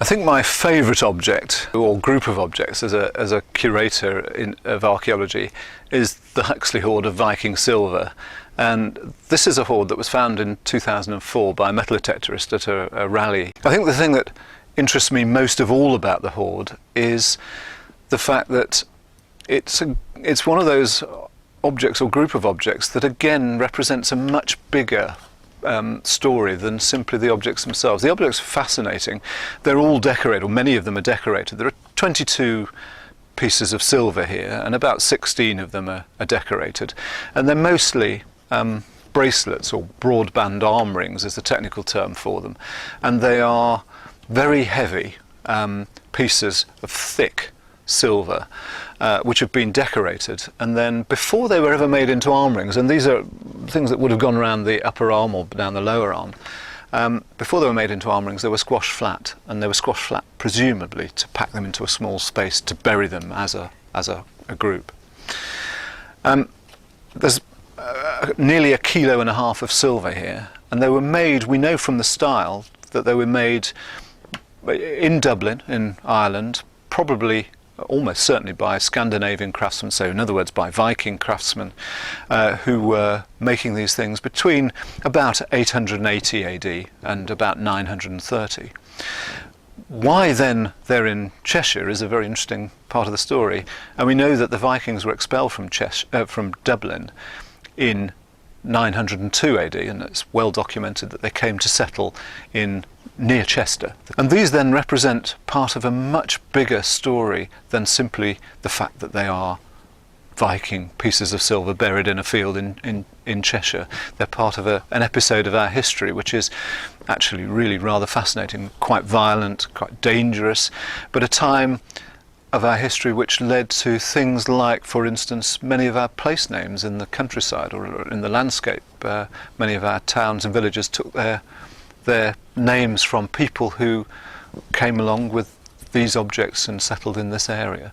think my favourite object, or group of objects, as a curator of archaeology, is the Huxley Hoard of Viking silver. And this is a hoard that was found in 2004 by a metal detectorist at a rally. I think the thing that interests me most of all about the hoard is the fact that it's one of those objects or group of objects that again represents a much bigger story than simply the objects themselves. The objects are fascinating. They're all decorated, or many of them are decorated. There are 22 pieces of silver here, and about 16 of them are decorated. And they're mostly bracelets, or broadband arm rings is the technical term for them. And they are very heavy pieces of thick silver which have been decorated, and then before they were ever made into arm rings, and these are things that would have gone around the upper arm or down the lower arm, before they were made into arm rings they were squashed flat, and they were squashed flat presumably to pack them into a small space to bury them as a group. There's nearly 1.5 kilos of silver here, and they were made, we know from the style that they were made in Dublin in Ireland, probably almost certainly by Scandinavian craftsmen, so in other words by Viking craftsmen who were making these things between about 880 AD and about 930. Why then they're in Cheshire is a very interesting part of the story, and we know that the Vikings were expelled from from Dublin in 902 AD, and it's well documented that they came to settle near Chester. And these then represent part of a much bigger story than simply the fact that they are Viking pieces of silver buried in a field in Cheshire. They're part of an episode of our history which is actually really rather fascinating, quite violent, quite dangerous, but a time of our history which led to things like, for instance, many of our place names in the countryside or in the landscape. Many of our towns and villages took their names from people who came along with these objects and settled in this area.